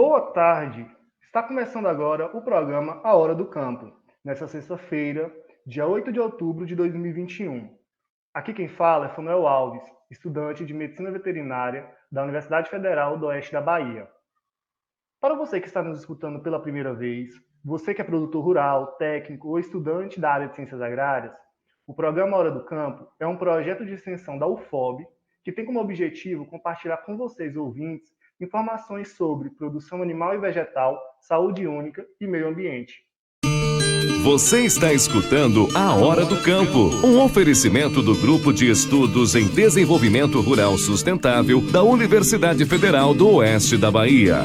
Boa tarde! Está começando agora o programa A Hora do Campo, nesta sexta-feira, dia 8 de outubro de 2021. Aqui quem fala é Fanuel Alves, estudante de Medicina Veterinária da Universidade Federal do Oeste da Bahia. Para você que está nos escutando pela primeira vez, você que é produtor rural, técnico ou estudante da área de ciências agrárias, o programa Hora do Campo é um projeto de extensão da UFOB que tem como objetivo compartilhar com vocês, ouvintes, informações sobre produção animal e vegetal, saúde única e meio ambiente. Você está escutando A Hora do Campo, um oferecimento do Grupo de Estudos em Desenvolvimento Rural Sustentável da Universidade Federal do Oeste da Bahia.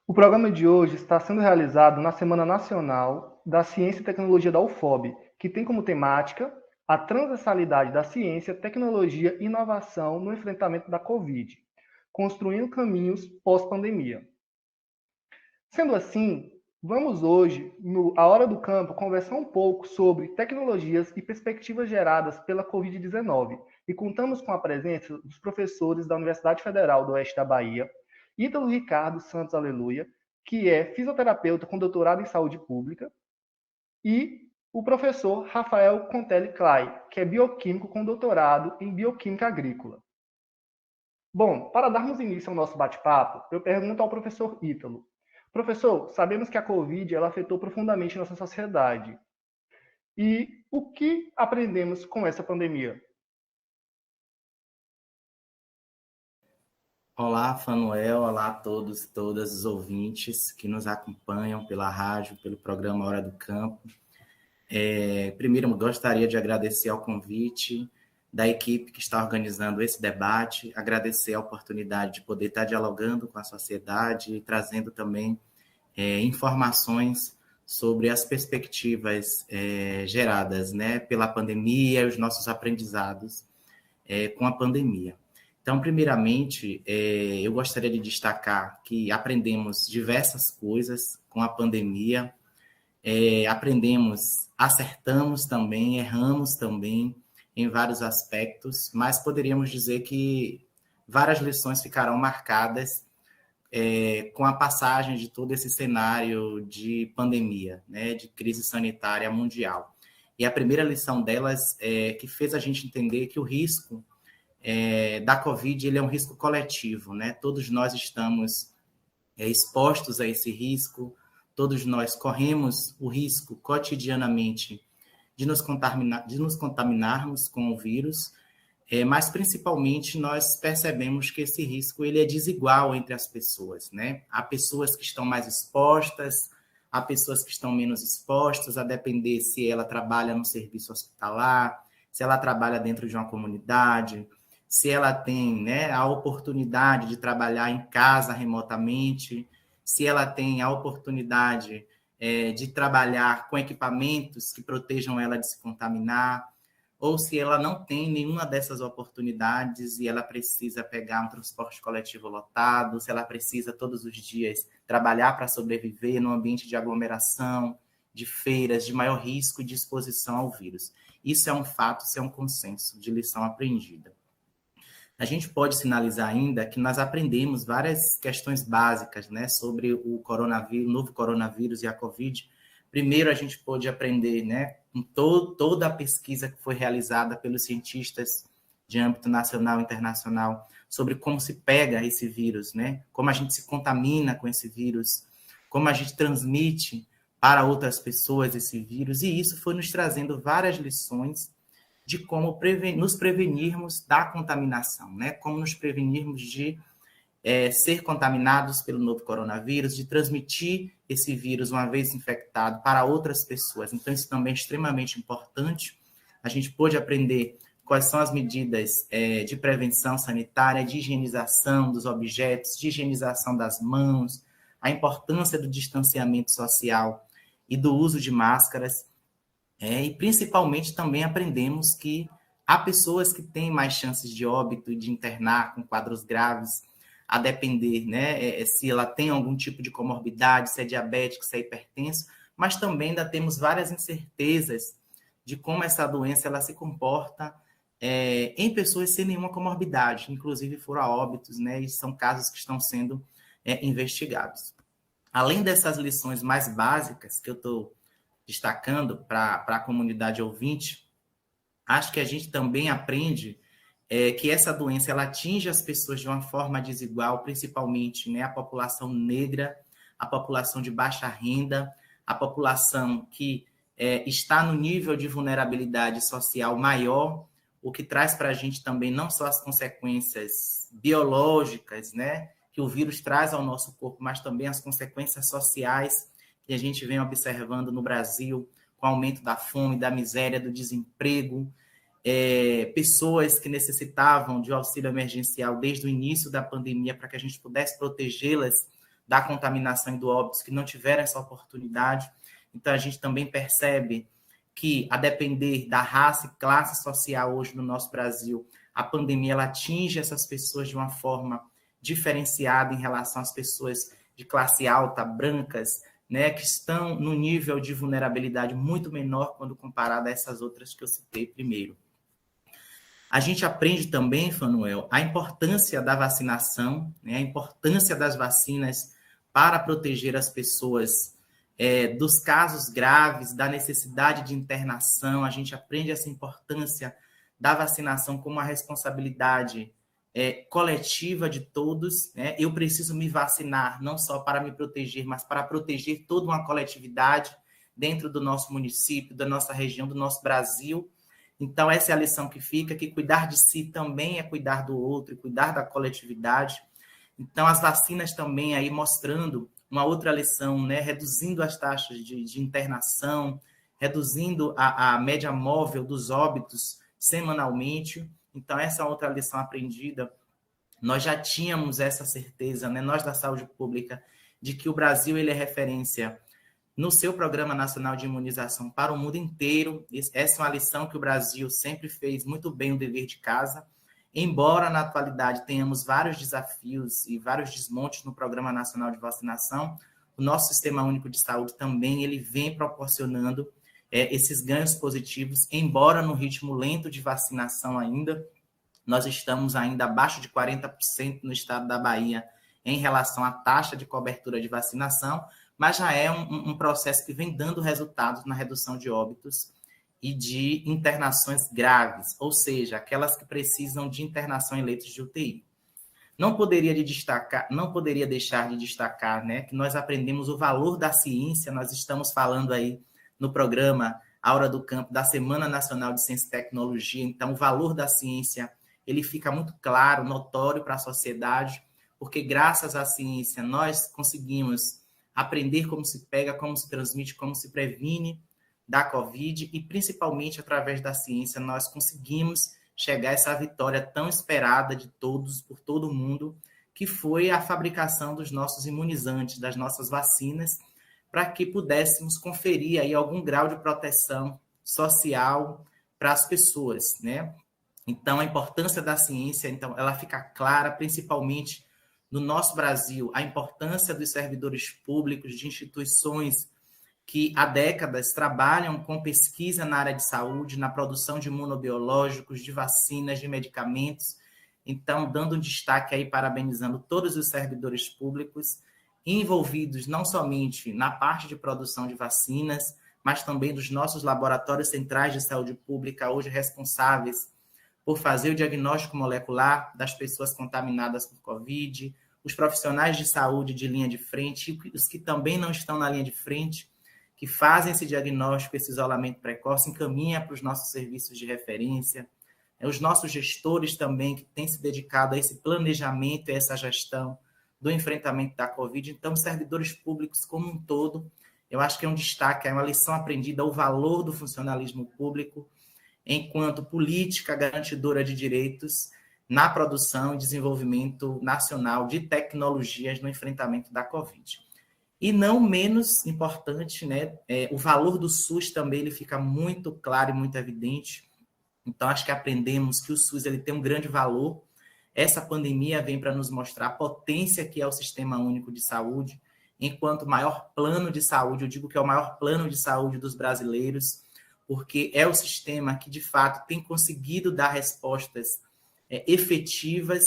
O programa de hoje está sendo realizado na Semana Nacional da Ciência e Tecnologia da UFOB, que tem como temática a transversalidade da ciência, tecnologia e inovação no enfrentamento da Covid, construindo caminhos pós-pandemia. Sendo assim, vamos hoje, no A Hora do Campo, conversar um pouco sobre tecnologias e perspectivas geradas pela Covid-19 e contamos com a presença dos professores da Universidade Federal do Oeste da Bahia, Ítalo Ricardo Santos Aleluia, que é fisioterapeuta com doutorado em saúde pública, e o professor Rafael Contelli Clay, que é bioquímico com doutorado em bioquímica agrícola. Bom, para darmos início ao nosso bate-papo, eu pergunto ao professor Ítalo. Professor, sabemos que a Covid ela afetou profundamente nossa sociedade. E o que aprendemos com essa pandemia? Olá, Fanuel, olá a todos e todas os ouvintes que nos acompanham pela rádio, pelo programa Hora do Campo. Primeiro, gostaria de agradecer ao convite da equipe que está organizando esse debate, agradecer a oportunidade de poder estar dialogando com a sociedade e trazendo também informações sobre as perspectivas geradas, né, pela pandemia e os nossos aprendizados com a pandemia. Então, primeiramente, eu gostaria de destacar que aprendemos diversas coisas com a pandemia, aprendemos, acertamos também, erramos também em vários aspectos, mas poderíamos dizer que várias lições ficarão marcadas com a passagem de todo esse cenário de pandemia, né, de crise sanitária mundial. E a primeira lição delas é que fez a gente entender que o risco da Covid ele é um risco coletivo, né? Todos nós estamos expostos a esse risco, todos nós corremos o risco cotidianamente de nos contaminarmos com o vírus, mas principalmente nós percebemos que esse risco ele é desigual entre as pessoas, né? Há pessoas que estão mais expostas, há pessoas que estão menos expostas, a depender se ela trabalha no serviço hospitalar, se ela trabalha dentro de uma comunidade, se ela tem, né, a oportunidade de trabalhar em casa remotamente, se ela tem a oportunidade de trabalhar com equipamentos que protejam ela de se contaminar, ou se ela não tem nenhuma dessas oportunidades e ela precisa pegar um transporte coletivo lotado, se ela precisa todos os dias trabalhar para sobreviver num ambiente de aglomeração, de feiras, de maior risco de exposição ao vírus. Isso é um fato, isso é um consenso de lição aprendida. A gente pode sinalizar ainda que nós aprendemos várias questões básicas, né, sobre o coronavírus, o novo coronavírus e a Covid. Primeiro, a gente pôde aprender, né, com toda a pesquisa que foi realizada pelos cientistas de âmbito nacional e internacional sobre como se pega esse vírus, né, como a gente se contamina com esse vírus, como a gente transmite para outras pessoas esse vírus, e isso foi nos trazendo várias lições de como nos prevenirmos da contaminação, né? Como nos prevenirmos de ser contaminados pelo novo coronavírus, de transmitir esse vírus, uma vez infectado, para outras pessoas. Então, isso também é extremamente importante. A gente pôde aprender quais são as medidas de prevenção sanitária, de higienização dos objetos, de higienização das mãos, a importância do distanciamento social e do uso de máscaras. E principalmente também aprendemos que há pessoas que têm mais chances de óbito e de internar com quadros graves, a depender, né, se ela tem algum tipo de comorbidade, se é diabético, se é hipertenso, mas também ainda temos várias incertezas de como essa doença ela se comporta em pessoas sem nenhuma comorbidade, inclusive foram a óbitos, né, e são casos que estão sendo investigados. Além dessas lições mais básicas que eu estou destacando para a comunidade ouvinte, acho que a gente também aprende que essa doença ela atinge as pessoas de uma forma desigual, principalmente, né, a população negra, a população de baixa renda, a população que está no nível de vulnerabilidade social maior, o que traz para a gente também não só as consequências biológicas, né, que o vírus traz ao nosso corpo, mas também as consequências sociais que a gente vem observando no Brasil, com o aumento da fome, da miséria, do desemprego, pessoas que necessitavam de auxílio emergencial desde o início da pandemia para que a gente pudesse protegê-las da contaminação e do óbito, que não tiveram essa oportunidade. Então, a gente também percebe que, a depender da raça e classe social hoje no nosso Brasil, a pandemia ela atinge essas pessoas de uma forma diferenciada em relação às pessoas de classe alta, brancas, né, que estão no nível de vulnerabilidade muito menor quando comparado a essas outras que eu citei primeiro. A gente aprende também, Fanuel, a importância da vacinação, né, a importância das vacinas para proteger as pessoas dos casos graves, da necessidade de internação. A gente aprende essa importância da vacinação como uma responsabilidade coletiva de todos, né? Eu preciso me vacinar não só para me proteger, mas para proteger toda uma coletividade dentro do nosso município, da nossa região, do nosso Brasil. Então, essa é a lição que fica, que cuidar de si também é cuidar do outro, e cuidar da coletividade. Então, as vacinas também aí mostrando uma outra lição, né? Reduzindo as taxas de internação, reduzindo a média móvel dos óbitos semanalmente. Então, essa é outra lição aprendida. Nós já tínhamos essa certeza, né? Nós da saúde pública, de que o Brasil ele é referência no seu Programa Nacional de Imunização para o mundo inteiro. Essa é uma lição que o Brasil sempre fez muito bem o dever de casa, embora na atualidade tenhamos vários desafios e vários desmontes no Programa Nacional de Vacinação, o nosso Sistema Único de Saúde também ele vem proporcionando esses ganhos positivos, embora no ritmo lento de vacinação ainda. Nós estamos ainda abaixo de 40% no estado da Bahia em relação à taxa de cobertura de vacinação, mas já é um processo que vem dando resultados na redução de óbitos e de internações graves, ou seja, aquelas que precisam de internação em leitos de UTI. Não poderia deixar de destacar, né, que nós aprendemos o valor da ciência. Nós estamos falando aí no programa A Hora do Campo da Semana Nacional de Ciência e Tecnologia. Então, o valor da ciência ele fica muito claro, notório para a sociedade, porque graças à ciência nós conseguimos aprender como se pega, como se transmite, como se previne da Covid, e principalmente através da ciência nós conseguimos chegar a essa vitória tão esperada de todos, por todo mundo, que foi a fabricação dos nossos imunizantes, das nossas vacinas, para que pudéssemos conferir aí algum grau de proteção social para as pessoas, né? Então, a importância da ciência, então, ela fica clara, principalmente no nosso Brasil, a importância dos servidores públicos, de instituições que há décadas trabalham com pesquisa na área de saúde, na produção de imunobiológicos, de vacinas, de medicamentos. Então, dando um destaque aí, parabenizando todos os servidores públicos envolvidos não somente na parte de produção de vacinas, mas também dos nossos laboratórios centrais de saúde pública, hoje responsáveis por fazer o diagnóstico molecular das pessoas contaminadas por Covid, os profissionais de saúde de linha de frente, os que também não estão na linha de frente, que fazem esse diagnóstico, esse isolamento precoce, encaminha para os nossos serviços de referência, os nossos gestores também, que têm se dedicado a esse planejamento e essa gestão do enfrentamento da Covid. Então, os servidores públicos como um todo, eu acho que é um destaque, é uma lição aprendida, o valor do funcionalismo público enquanto política garantidora de direitos na produção e desenvolvimento nacional de tecnologias no enfrentamento da Covid. E não menos importante, né, o valor do SUS também ele fica muito claro e muito evidente. Então, acho que aprendemos que o SUS ele tem um grande valor. Essa pandemia vem para nos mostrar a potência que é o Sistema Único de Saúde, enquanto maior plano de saúde, eu digo que é o maior plano de saúde dos brasileiros, porque é o sistema que, de fato, tem conseguido dar respostas efetivas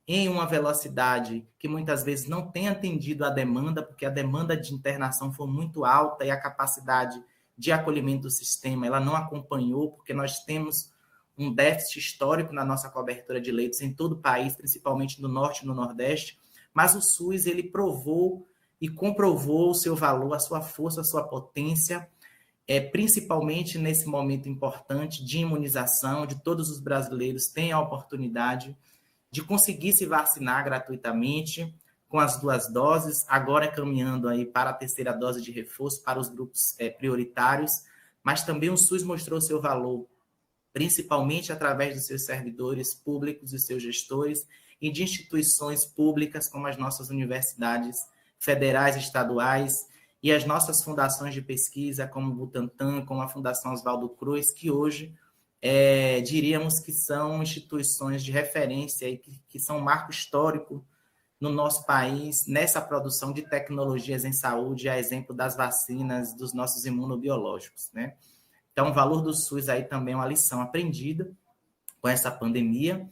em uma velocidade que muitas vezes não tem atendido a demanda, porque a demanda de internação foi muito alta e a capacidade de acolhimento do sistema ela não acompanhou, porque nós temos um déficit histórico na nossa cobertura de leitos em todo o país, principalmente no norte e no nordeste, mas o SUS ele provou e comprovou o seu valor, a sua força, a sua potência, principalmente nesse momento importante de imunização, de todos os brasileiros terem a oportunidade de conseguir se vacinar gratuitamente com as 2 doses, agora caminhando aí para a 3ª dose de reforço para os grupos prioritários, mas também o SUS mostrou seu valor, principalmente através dos seus servidores públicos e seus gestores e de instituições públicas como as nossas universidades federais e estaduais e as nossas fundações de pesquisa, como o Butantan, como a Fundação Oswaldo Cruz, que hoje diríamos que são instituições de referência e que são um marco histórico no nosso país, nessa produção de tecnologias em saúde, a exemplo das vacinas, dos nossos imunobiológicos, né? Então, o valor do SUS aí também é uma lição aprendida com essa pandemia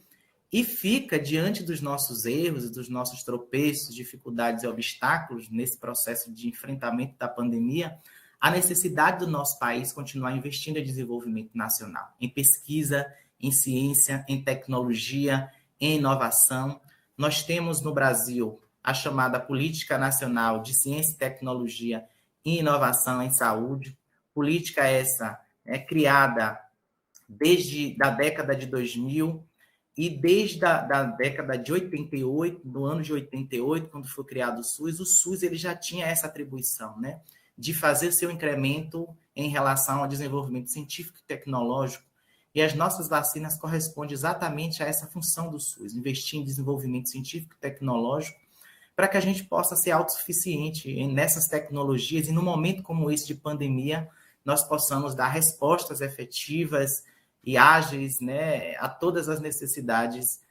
e fica diante dos nossos erros, dos nossos tropeços, dificuldades e obstáculos nesse processo de enfrentamento da pandemia, a necessidade do nosso país continuar investindo em desenvolvimento nacional, em pesquisa, em ciência, em tecnologia, em inovação. Nós temos no Brasil a chamada Política Nacional de Ciência, Tecnologia e Inovação em Saúde, política essa criada desde a década de 2000 e desde a década de 88, no ano de 88, quando foi criado o SUS ele já tinha essa atribuição, né, de fazer seu incremento em relação ao desenvolvimento científico e tecnológico, e as nossas vacinas correspondem exatamente a essa função do SUS, investir em desenvolvimento científico e tecnológico, para que a gente possa ser autossuficiente nessas tecnologias, e no momento como esse de pandemia, nós possamos dar respostas efetivas e ágeis, né, a todas as necessidades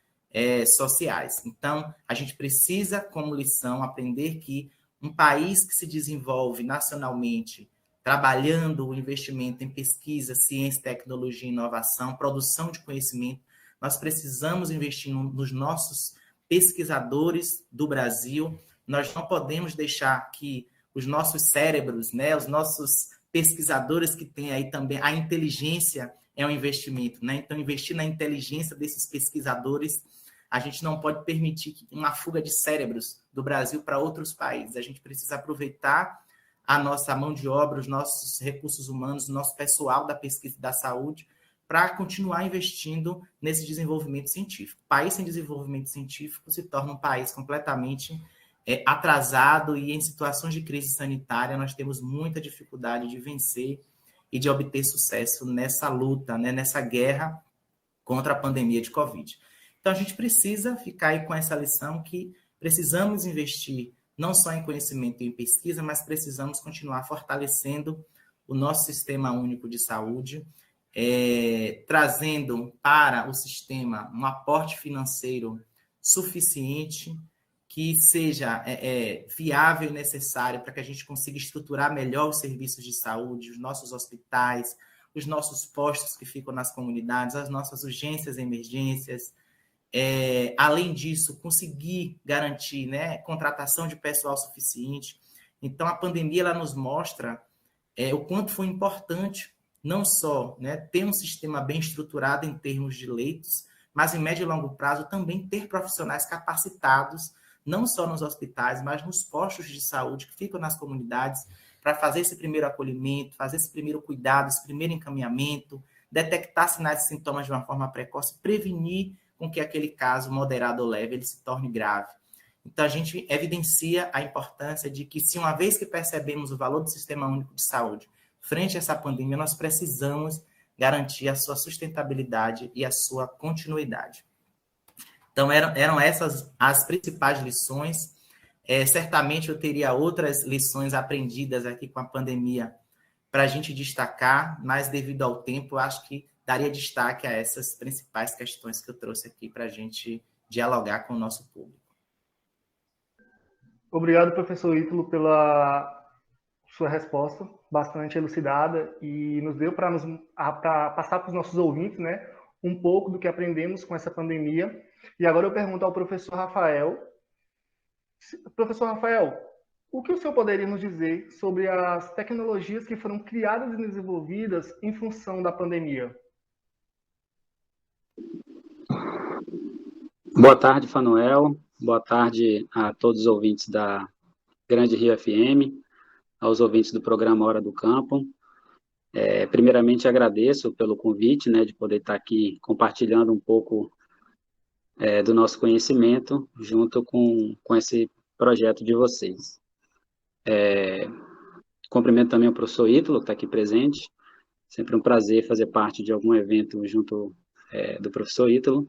sociais. Então, a gente precisa, como lição, aprender que um país que se desenvolve nacionalmente, trabalhando o investimento em pesquisa, ciência, tecnologia e inovação, produção de conhecimento, nós precisamos investir nos nossos pesquisadores do Brasil. Nós não podemos deixar que os nossos cérebros, né, os nossos pesquisadores que têm aí também, a inteligência é um investimento, né? Então, investir na inteligência desses pesquisadores, a gente não pode permitir uma fuga de cérebros do Brasil para outros países. A gente precisa aproveitar a nossa mão de obra, os nossos recursos humanos, o nosso pessoal da pesquisa e da saúde, para continuar investindo nesse desenvolvimento científico. O país sem desenvolvimento científico se torna um país completamente atrasado, e em situações de crise sanitária nós temos muita dificuldade de vencer e de obter sucesso nessa luta, né, nessa guerra contra a pandemia de Covid. Então, a gente precisa ficar aí com essa lição que precisamos investir não só em conhecimento e em pesquisa, mas precisamos continuar fortalecendo o nosso sistema único de saúde, trazendo para o sistema um aporte financeiro suficiente, que seja viável e necessário para que a gente consiga estruturar melhor os serviços de saúde, os nossos hospitais, os nossos postos que ficam nas comunidades, as nossas urgências e emergências. Além disso, conseguir garantir, né, contratação de pessoal suficiente. Então, a pandemia ela nos mostra o quanto foi importante não só, né, ter um sistema bem estruturado em termos de leitos, mas em médio e longo prazo também ter profissionais capacitados, não só nos hospitais, mas nos postos de saúde que ficam nas comunidades, para fazer esse primeiro acolhimento, fazer esse primeiro cuidado, esse primeiro encaminhamento, detectar sinais e sintomas de uma forma precoce, prevenir com que aquele caso moderado ou leve ele se torne grave. Então, a gente evidencia a importância de que, se uma vez que percebemos o valor do Sistema Único de Saúde frente a essa pandemia, nós precisamos garantir a sua sustentabilidade e a sua continuidade. Então, eram essas as principais lições. Certamente eu teria outras lições aprendidas aqui com a pandemia para a gente destacar, mas devido ao tempo, eu acho que daria destaque a essas principais questões que eu trouxe aqui para a gente dialogar com o nosso público. Obrigado, professor Ítalo, pela sua resposta, bastante elucidada, e nos deu para passar para os nossos ouvintes, né, um pouco do que aprendemos com essa pandemia. E agora eu pergunto ao professor Rafael. Professor Rafael, o que o senhor poderia nos dizer sobre as tecnologias que foram criadas e desenvolvidas em função da pandemia? Boa tarde, Fanuel. Boa tarde a todos os ouvintes da Grande Rio FM, aos ouvintes do programa Hora do Campo. Primeiramente, agradeço pelo convite, né, de poder estar aqui compartilhando um pouco do nosso conhecimento junto com esse projeto de vocês. Cumprimento também o professor Ítalo, que está aqui presente. Sempre um prazer fazer parte de algum evento junto do professor Ítalo.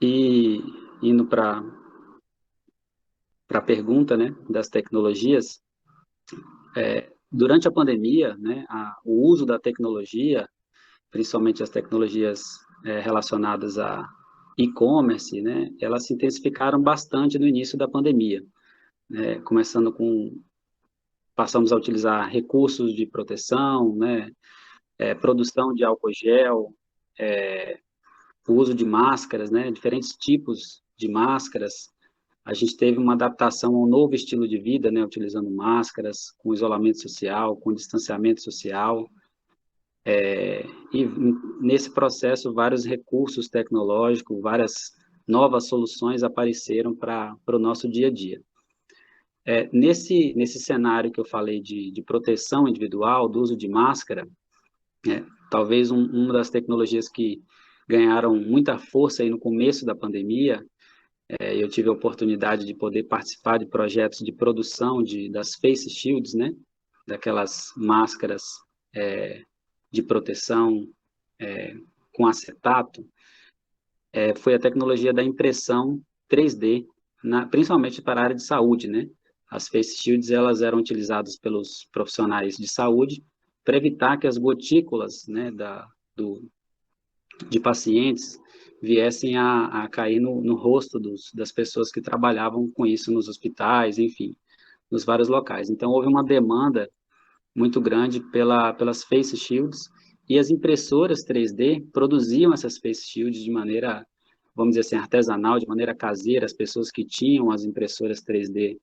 E indo para a pergunta, né, das tecnologias, durante a pandemia, né, o uso da tecnologia, principalmente as tecnologias relacionadas a e-commerce, né, elas se intensificaram bastante no início da pandemia, né, começando passamos a utilizar recursos de proteção, né, produção de álcool gel, o uso de máscaras, né, diferentes tipos de máscaras. A gente teve uma adaptação ao novo estilo de vida, né, utilizando máscaras, com isolamento social, com distanciamento social. E nesse processo, vários recursos tecnológicos, várias novas soluções apareceram para o nosso dia a dia. Nesse cenário que eu falei de proteção individual, do uso de máscara, talvez uma das tecnologias que ganharam muita força aí no começo da pandemia, eu tive a oportunidade de poder participar de projetos de produção das face shields, né, daquelas máscaras de proteção com acetato, foi a tecnologia da impressão 3D, principalmente para a área de saúde, né? As face shields, elas eram utilizadas pelos profissionais de saúde para evitar que as gotículas, né, de pacientes viessem a cair no rosto das pessoas que trabalhavam com isso nos hospitais, enfim, nos vários locais. Então, houve uma demanda muito grande pelas face shields, e as impressoras 3D produziam essas face shields de maneira, vamos dizer assim, artesanal, de maneira caseira. As pessoas que tinham as impressoras 3D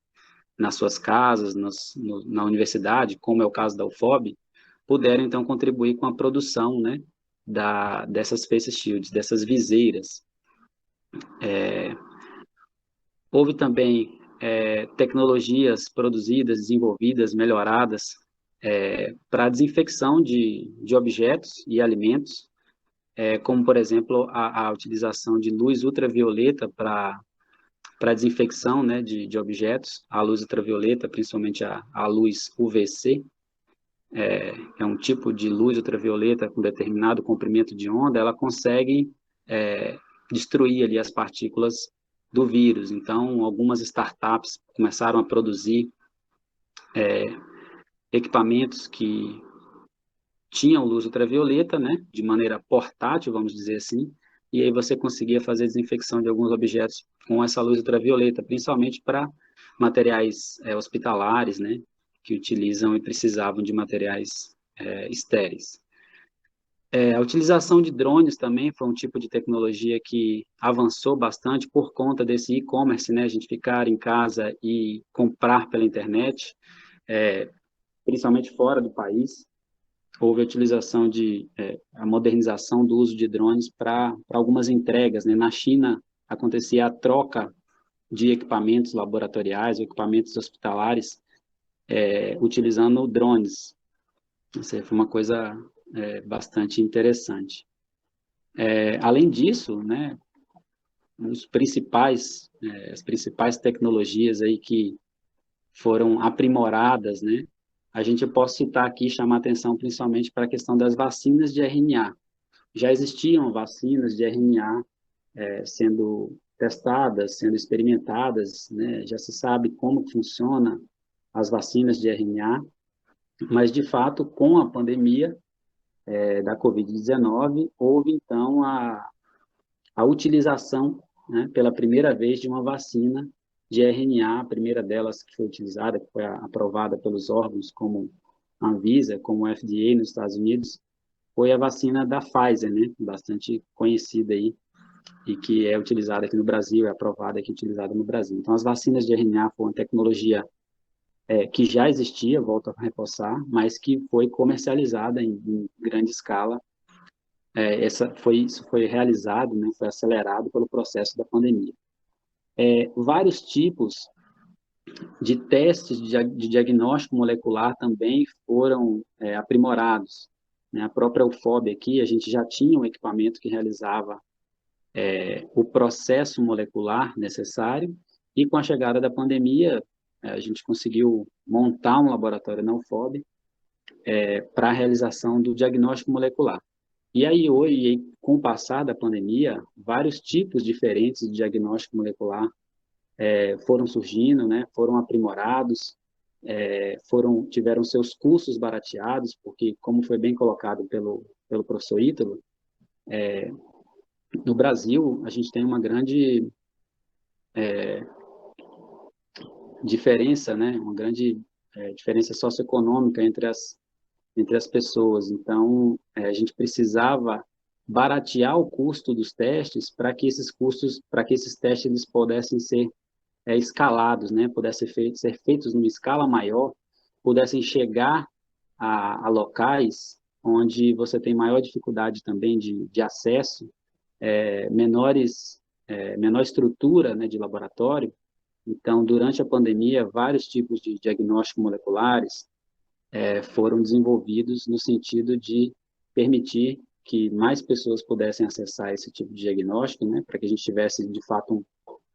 nas suas casas, na universidade, como é o caso da UFOB, puderam, então, contribuir com a produção, né, dessas face shields, dessas viseiras. Houve também tecnologias produzidas, desenvolvidas, melhoradas para a desinfecção de objetos e alimentos, como, por exemplo, a utilização de luz ultravioleta para desinfecção, né, de objetos. A luz ultravioleta, principalmente a luz UVC, é um tipo de luz ultravioleta com determinado comprimento de onda, ela consegue destruir ali as partículas do vírus. Então, algumas startups começaram a produzir equipamentos que tinham luz ultravioleta, né, de maneira portátil, vamos dizer assim, e aí você conseguia fazer desinfecção de alguns objetos com essa luz ultravioleta, principalmente para materiais hospitalares, né, que utilizam e precisavam de materiais estéreis. A utilização de drones também foi um tipo de tecnologia que avançou bastante por conta desse e-commerce, né, a gente ficar em casa e comprar pela internet, principalmente fora do país. Houve a utilização a modernização do uso de drones para algumas entregas, né? Na China, acontecia a troca de equipamentos laboratoriais, equipamentos hospitalares, utilizando drones. Isso foi uma coisa bastante interessante. Além disso, né, as principais tecnologias aí que foram aprimoradas, né, a gente pode citar aqui e chamar atenção principalmente para a questão das vacinas de RNA. Já existiam vacinas de RNA sendo testadas, sendo experimentadas, né? Já se sabe como funciona as vacinas de RNA, mas, de fato, com a pandemia da Covid-19, houve, então, a utilização, né, pela primeira vez, de uma vacina de RNA, a primeira delas que foi utilizada, que foi aprovada pelos órgãos como a Anvisa, como o FDA nos Estados Unidos, foi a vacina da Pfizer, né? Bastante conhecida aí e que é utilizada aqui no Brasil, é aprovada aqui, utilizada no Brasil. Então, as vacinas de RNA foram uma tecnologia que já existia, volto a reforçar, mas que foi comercializada em grande escala. Isso foi realizado, né? Foi acelerado pelo processo da pandemia. Vários tipos de testes de diagnóstico molecular também foram aprimorados, né? A própria UFOB aqui, a gente já tinha um equipamento que realizava o processo molecular necessário, e com a chegada da pandemia, a gente conseguiu montar um laboratório na UFOB para a realização do diagnóstico molecular. E aí, hoje, com o passar da pandemia, vários tipos diferentes de diagnóstico molecular foram surgindo, né, foram aprimorados, tiveram seus custos barateados, porque, como foi bem colocado pelo professor Ítalo, no Brasil, a gente tem uma grande diferença, né, uma grande diferença socioeconômica entre as pessoas. Então, a gente precisava baratear o custo dos testes para que esses testes eles pudessem ser escalados, né, pudessem ser feitos numa escala maior, pudessem chegar a locais onde você tem maior dificuldade também de acesso, menor estrutura, né, de laboratório. Então, durante a pandemia, vários tipos de diagnósticos moleculares foram desenvolvidos no sentido de permitir que mais pessoas pudessem acessar esse tipo de diagnóstico, né, para que a gente tivesse, de fato,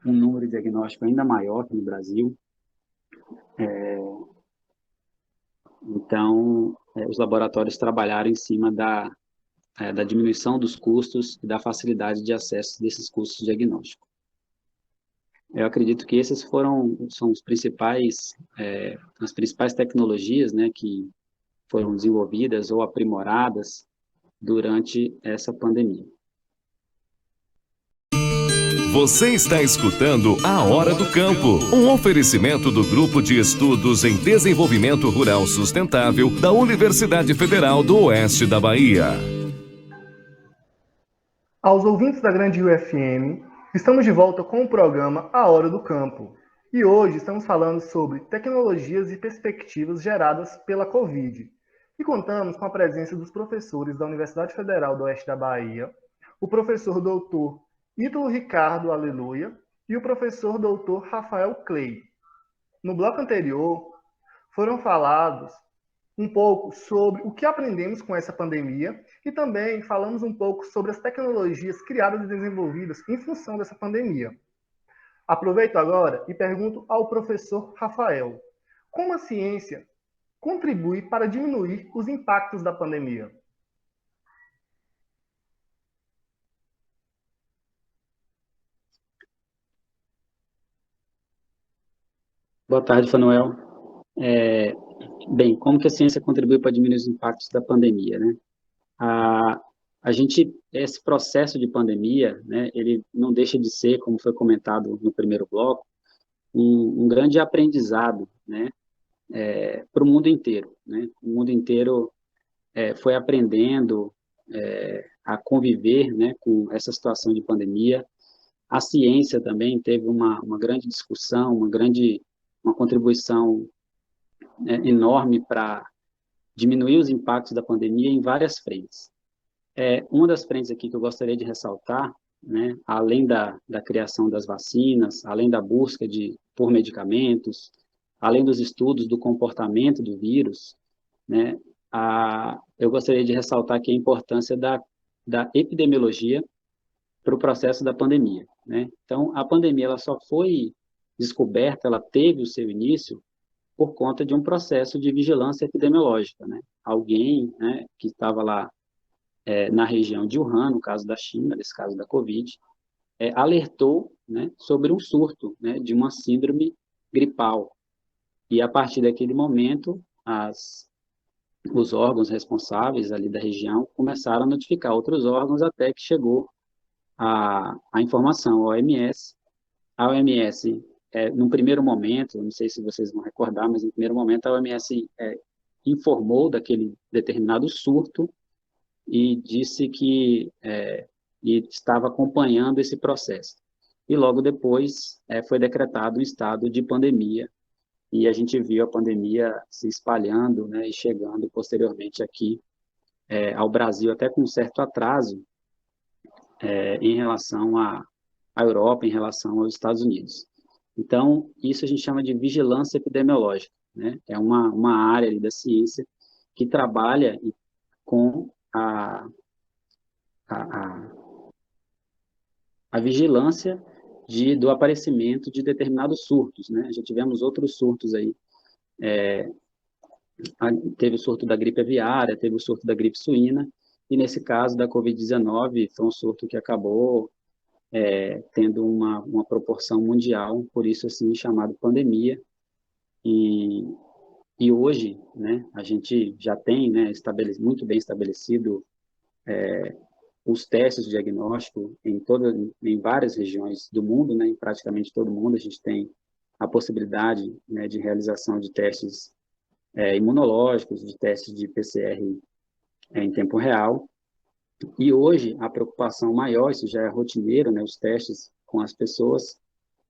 um número de diagnóstico ainda maior que no Brasil. Então, os laboratórios trabalharam em cima da diminuição dos custos e da facilidade de acesso desses custos de diagnóstico. Eu acredito que esses são as principais tecnologias, né, que foram desenvolvidas ou aprimoradas durante essa pandemia. Você está escutando A Hora do Campo, um oferecimento do Grupo de Estudos em Desenvolvimento Rural Sustentável da Universidade Federal do Oeste da Bahia. Aos ouvintes da Grande UFM, estamos de volta com o programa A Hora do Campo. E hoje estamos falando sobre tecnologias e perspectivas geradas pela Covid. E contamos com a presença dos professores da Universidade Federal do Oeste da Bahia, o professor doutor Ítalo Ricardo Aleluia e o professor doutor Rafael Clay. No bloco anterior, foram falados um pouco sobre o que aprendemos com essa pandemia e também falamos um pouco sobre as tecnologias criadas e desenvolvidas em função dessa pandemia. Aproveito agora e pergunto ao professor Rafael, como a ciência contribui para diminuir os impactos da pandemia? Boa tarde, Fanuel. Bem, como que a ciência contribui para diminuir os impactos da pandemia, né? Esse processo de pandemia, né, ele não deixa de ser, como foi comentado no primeiro bloco, um grande aprendizado, né, para o mundo inteiro, né? O mundo inteiro foi aprendendo a conviver, né, com essa situação de pandemia. A ciência também teve uma grande discussão, uma contribuição enorme para diminuir os impactos da pandemia em várias frentes. Uma das frentes aqui que eu gostaria de ressaltar, né, além da criação das vacinas, além da busca por medicamentos, além dos estudos do comportamento do vírus, né, eu gostaria de ressaltar aqui a importância da epidemiologia para o processo da pandemia, né? Então, a pandemia ela só foi descoberta, ela teve o seu início por conta de um processo de vigilância epidemiológica, né? Alguém, né, que estava lá na região de Wuhan, no caso da China, nesse caso da Covid, alertou, né, sobre um surto, né, de uma síndrome gripal. E a partir daquele momento, os órgãos responsáveis ali da região começaram a notificar outros órgãos até que chegou a informação à OMS. A OMS, num primeiro momento, não sei se vocês vão recordar, mas no primeiro momento a OMS informou daquele determinado surto e disse que estava acompanhando esse processo. E logo depois foi decretado um estado de pandemia, e a gente viu a pandemia se espalhando, né, e chegando posteriormente aqui ao Brasil, até com um certo atraso em relação à Europa, em relação aos Estados Unidos. Então, isso a gente chama de vigilância epidemiológica, né? É uma área ali da ciência que trabalha com a, a vigilância do aparecimento de determinados surtos, né? Já tivemos outros surtos aí. Teve o surto da gripe aviária, teve o surto da gripe suína, e nesse caso da Covid-19 foi um surto que acabou tendo uma proporção mundial, por isso assim chamado pandemia. E hoje, né, a gente já tem, né, muito bem estabelecido os testes de diagnóstico em várias regiões do mundo, né, em praticamente todo mundo, a gente tem a possibilidade, né, de realização de testes imunológicos, de testes de PCR em tempo real. E hoje, a preocupação maior, isso já é rotineiro, né, os testes com as pessoas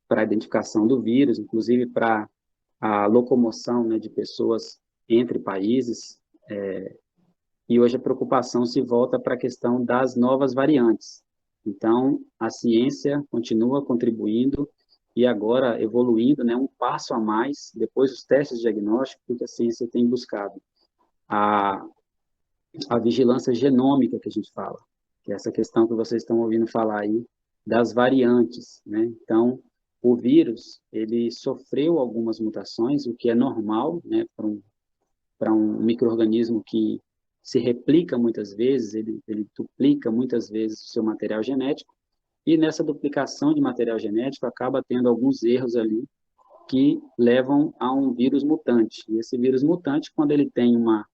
para a identificação do vírus, inclusive para a locomoção, né, de pessoas entre países. E hoje a preocupação se volta para a questão das novas variantes. Então, a ciência continua contribuindo e agora evoluindo, né, um passo a mais, depois dos testes diagnósticos, que a ciência tem buscado. A vigilância genômica que a gente fala, que é essa questão que vocês estão ouvindo falar aí, das variantes, né? Então, o vírus, ele sofreu algumas mutações, o que é normal, né, para um micro-organismo que se replica muitas vezes, ele duplica muitas vezes o seu material genético, e nessa duplicação de material genético acaba tendo alguns erros ali que levam a um vírus mutante. E esse vírus mutante, quando ele tem uma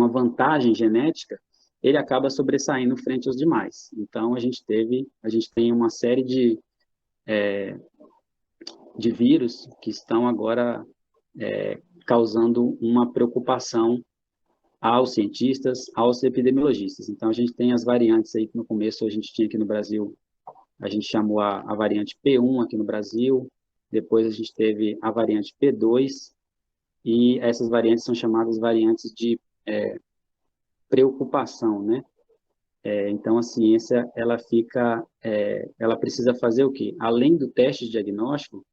vantagem genética, ele acaba sobressaindo frente aos demais. Então, a gente tem uma série de vírus que estão agora causando uma preocupação aos cientistas, aos epidemiologistas. Então, a gente tem as variantes aí que no começo a gente tinha aqui no Brasil, a gente chamou a variante P1 aqui no Brasil, depois a gente teve a variante P2, e essas variantes são chamadas variantes de preocupação, né? Então, a ciência, ela precisa fazer o quê? Além do teste de diagnóstico,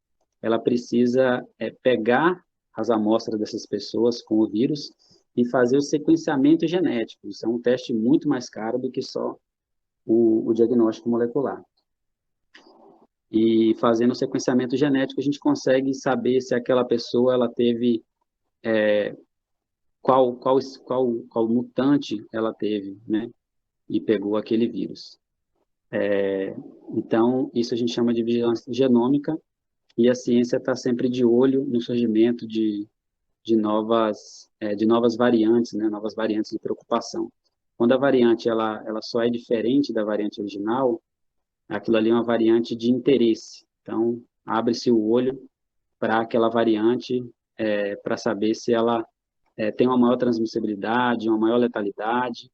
ela precisa pegar as amostras dessas pessoas com o vírus e fazer o sequenciamento genético. Isso é um teste muito mais caro do que só o diagnóstico molecular. E fazendo o sequenciamento genético, a gente consegue saber se aquela pessoa ela teve qual mutante ela teve, né? E pegou aquele vírus. Então, isso a gente chama de vigilância genômica, e a ciência está sempre de olho no surgimento de novas variantes, né? Novas variantes de preocupação. Quando a variante ela só é diferente da variante original, aquilo ali é uma variante de interesse. Então, abre-se o olho para aquela variante, para saber se ela tem uma maior transmissibilidade, uma maior letalidade.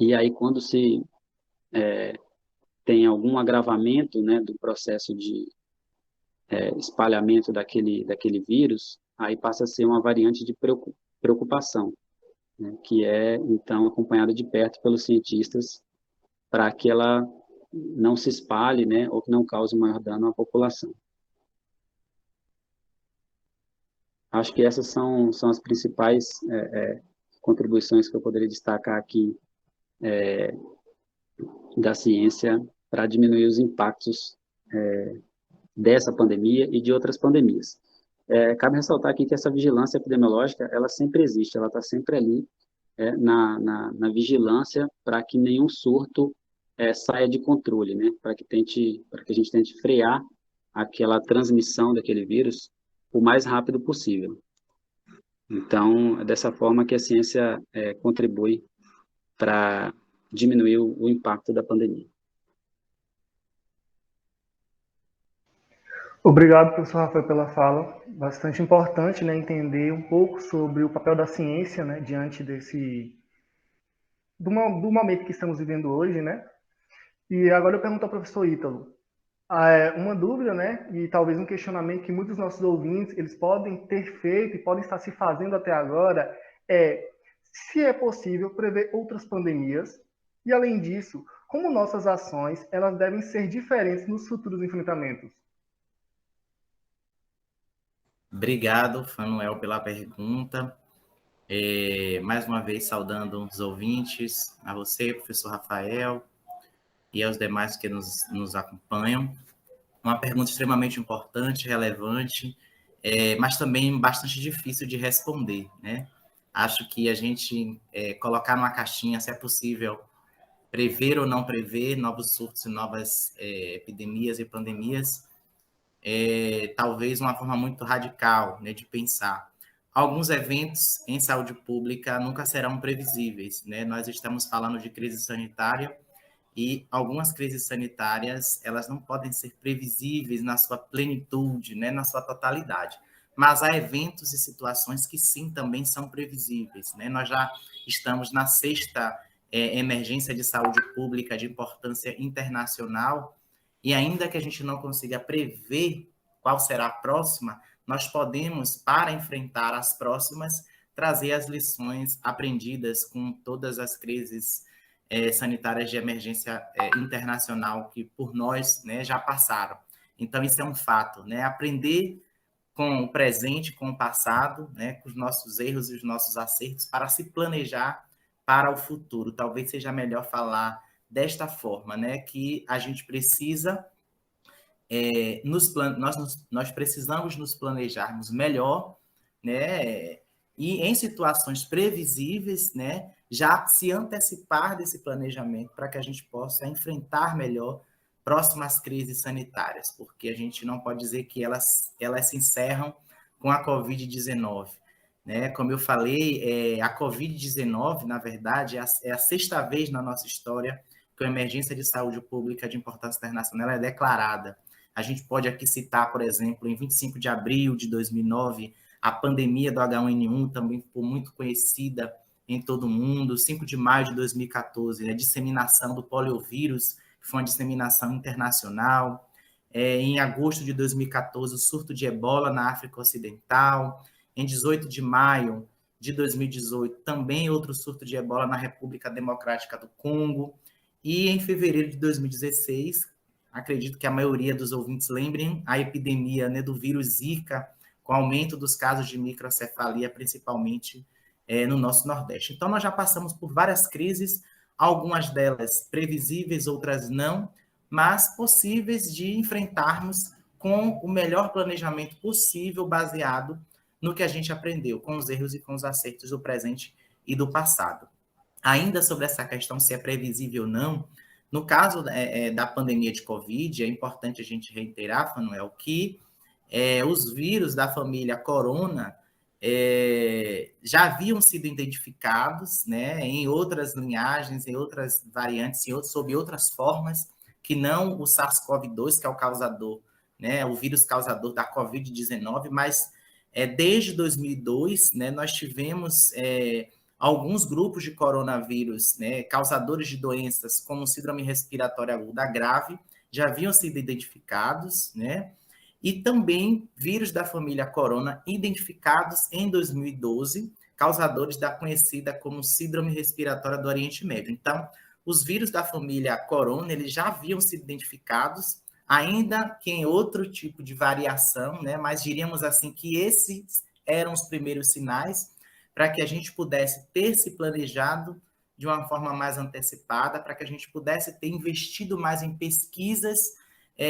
E aí, quando se tem algum agravamento, né, do processo de espalhamento daquele vírus, aí passa a ser uma variante de preocupação, né, que é, então, acompanhada de perto pelos cientistas para que ela não se espalhe, né, ou que não cause maior dano à população. Acho que essas são as principais contribuições que eu poderia destacar aqui da ciência para diminuir os impactos dessa pandemia e de outras pandemias. Cabe ressaltar aqui que essa vigilância epidemiológica, ela sempre existe, ela está sempre ali na vigilância para que nenhum surto saia de controle, né? Para que a gente tente frear aquela transmissão daquele vírus o mais rápido possível. Então, é dessa forma que a ciência contribui para diminuir o impacto da pandemia. Obrigado, professor Rafael, pela fala. Bastante importante, né, entender um pouco sobre o papel da ciência, né, diante do momento que estamos vivendo hoje, né? E agora eu pergunto ao professor Ítalo, uma dúvida, né? E talvez um questionamento que muitos dos nossos ouvintes eles podem ter feito e podem estar se fazendo até agora é se é possível prever outras pandemias e, além disso, como nossas ações elas devem ser diferentes nos futuros enfrentamentos. Obrigado, Fanuel, pela pergunta. Mais uma vez, saudando os ouvintes, a você, professor Rafael, e aos demais que nos acompanham. Uma pergunta extremamente importante, relevante, mas também bastante difícil de responder, né? Acho que a gente colocar numa caixinha se é possível prever ou não prever novos surtos e novas epidemias e pandemias, talvez uma forma muito radical, né, de pensar. Alguns eventos em saúde pública nunca serão previsíveis, né? Nós estamos falando de crise sanitária e algumas crises sanitárias, elas não podem ser previsíveis na sua plenitude, né, na sua totalidade. Mas há eventos e situações que sim também são previsíveis, né? Nós já estamos na sexta emergência de saúde pública de importância internacional e ainda que a gente não consiga prever qual será a próxima, nós podemos, para enfrentar as próximas, trazer as lições aprendidas com todas as crises sanitárias de emergência internacional que por nós, né, já passaram. Então, isso é um fato, né? Aprender com o presente, com o passado, né, com os nossos erros e os nossos acertos, para se planejar para o futuro. Talvez seja melhor falar desta forma, né, que a gente precisa, nós precisamos nos planejarmos melhor, né, e em situações previsíveis, né, já se antecipar desse planejamento para que a gente possa enfrentar melhor próximas crises sanitárias, porque a gente não pode dizer que elas se encerram com a Covid-19. Né? Como eu falei, a Covid-19, na verdade, é a sexta vez na nossa história que a emergência de saúde pública de importância internacional é declarada. A gente pode aqui citar, por exemplo, em 25 de abril de 2009, a pandemia do H1N1, também ficou muito conhecida em todo o mundo. 5 de maio de 2014, a disseminação do poliovírus, que foi uma disseminação internacional. Em agosto de 2014, o surto de ebola na África Ocidental. Em 18 de maio de 2018, também outro surto de ebola na República Democrática do Congo. E em fevereiro de 2016, acredito que a maioria dos ouvintes lembrem, a epidemia, né, do vírus Zika, com aumento dos casos de microcefalia, principalmente no nosso Nordeste. Então, nós já passamos por várias crises, algumas delas previsíveis, outras não, mas possíveis de enfrentarmos com o melhor planejamento possível, baseado no que a gente aprendeu, com os erros e com os acertos do presente e do passado. Ainda sobre essa questão se é previsível ou não, no caso da pandemia de Covid, é importante a gente reiterar, Fanuel, que os vírus da família Corona já haviam sido identificados, né, em outras linhagens, em outras variantes, sob outras formas, que não o SARS-CoV-2, que é o causador, né, o vírus causador da Covid-19, mas desde 2002, né, nós tivemos alguns grupos de coronavírus, né, causadores de doenças como síndrome respiratória aguda grave, já haviam sido identificados, né, e também vírus da família corona identificados em 2012, causadores da conhecida como síndrome respiratória do Oriente Médio. Então, os vírus da família corona, eles já haviam sido identificados, ainda que em outro tipo de variação, né, mas diríamos assim que esses eram os primeiros sinais para que a gente pudesse ter se planejado de uma forma mais antecipada, para que a gente pudesse ter investido mais em pesquisas